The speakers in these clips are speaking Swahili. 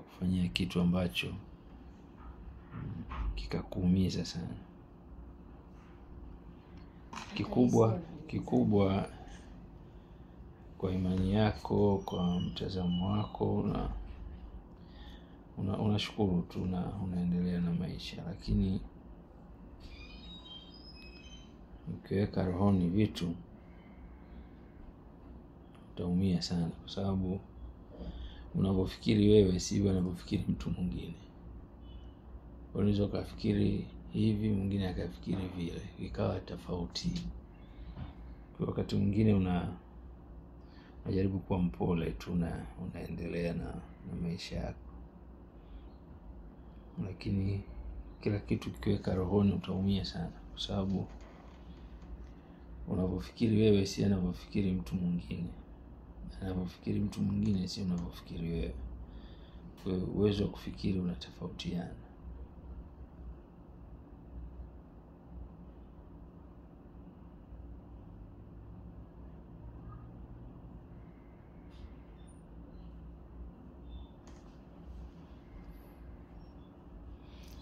kufanyia kitu ambacho kikakuumiza sana. Kikubwa kwa imani yako, kwa mtazamo wako, unashukuru tu na unaendelea na maisha. Lakini ukiweka rohoni vitu, utaumia sana, kwa sababu unavyofikiri wewe sivyo anavyofikiri mtu mwingine. Unaweza kufikiri hivi, mwingine akafikiri vile, ikawa tofauti. Kwa wakati mwingine unajaribu kuwa mpole tu na unaendelea na maisha yako. Lakini kila kitu kikiweka rohoni utaumia sana, kwa sababu unavyofikiri wewe si anavyofikiri mtu mwingine. Anavyofikiri mtu mwingine si unavyofikiri wewe. Kwa hiyo uwezo wa kufikiri unatofautiana.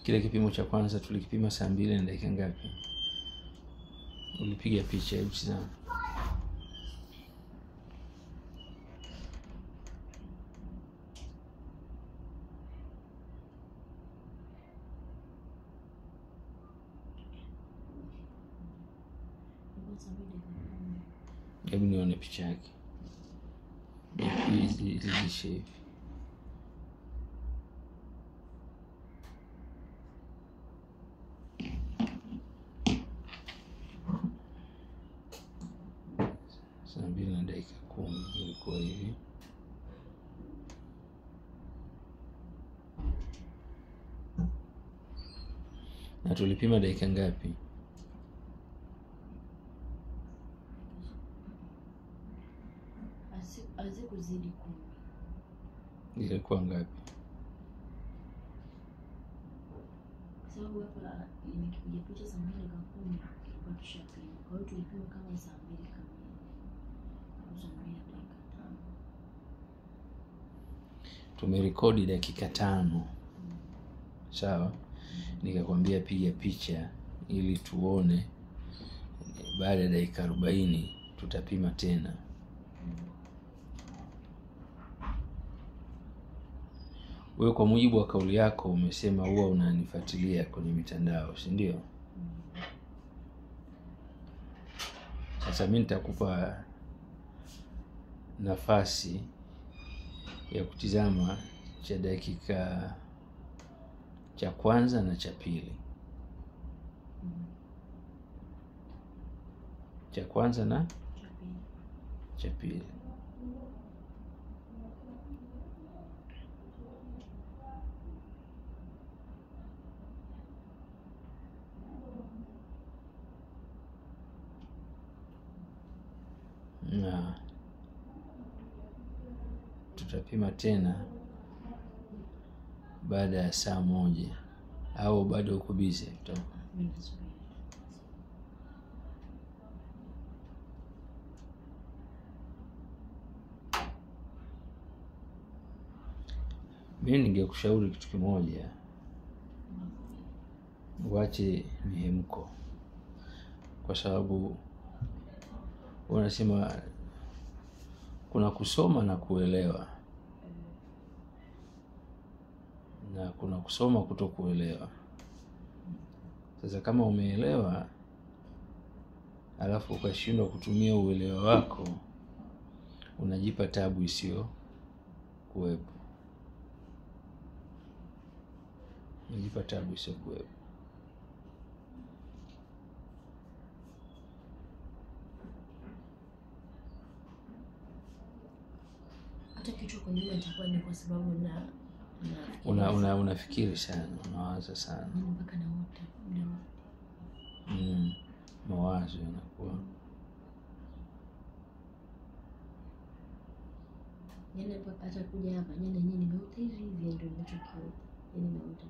Kile kipimo cha kwanza tulikipima saa 2 na dakika ngapi? Ulipiga picha, hebu tazama. Hebu nione picha yake. Hizi shape. Saa 2 na dakika 10 ilikuwa hivi. Na tulipima dakika ngapi? Kuzidi 10. Ilikuwa ngapi? Sababu hapa nimekipiga picha saa 2 dakika 10 ilikuwa tushapima. Kwa hiyo tulipima kama saa 2 kamili. Au saa 2 dakika 5. Tumerekodi dakika 5. Sawa? Nikakwambia piga picha ili tuone baada ya dakika 40 tutapima tena. Wewe kwa mujibu wa kauli yako umesema huwa unanifuatilia kwenye mitandao, si ndio? Sasa mimi nitakupa nafasi ya kutizama cha dakika cha kwanza na cha pili. Cha kwanza na cha pili. Na tutapima tena baada ya saa 1 au bado uko busy? Mimi ningekushauri kitu kimoja. Uache mihemko, kwa sababu wanasema kuna kusoma na kuelewa, na kuna kusoma kutokuelewa. Sasa kama umeelewa alafu ukashindwa kutumia uelewa wako, unajipa tabu isiyo kuwepo. Unajipa tabu isiyo kuwepo. Hata kitu kwa nyuma itakuwa ni kwa sababu unafikiri sana, unawaza sana. Mpaka na wote mawazo yanakuwa. Hata kuja hapa nimeota hivi ndio ninachokiota. Nimeota.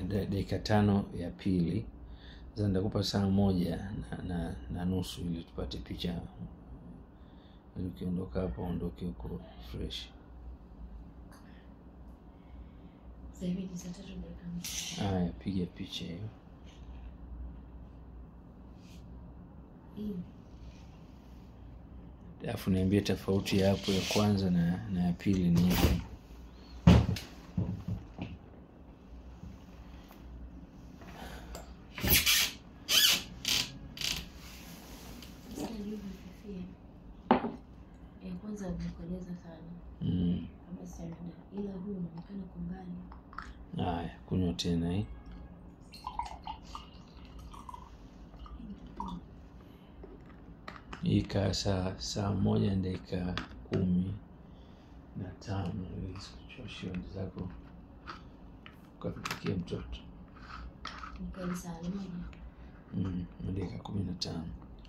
dakika 5 ya pili. Sasa nitakupa saa 1 na nusu ili tupate picha. Ukiondoka hapo ondoke huko fresh. Sasa hivi ni saa 3:05. Haya, piga picha hiyo. Alafu niambie tofauti ya hapo ya kwanza na ya pili ni ipi. Ya kwanza nimekoleza sana. Kama sana. Ila huu unaonekana kwa mbali. Haya, kunywa tena hii. Hii kaa saa 1 na dakika 15 ili sikuchoshe zako ukapikia mtoto. Nikali saa 1. Dakika 15.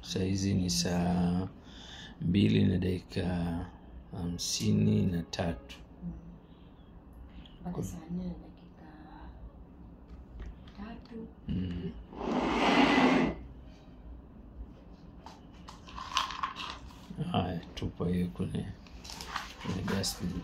Saa hizi ni saa 2 na dakika 53. Mpaka saa 4 na dakika 3. Haya, tupa hiyo kwenye dustbin.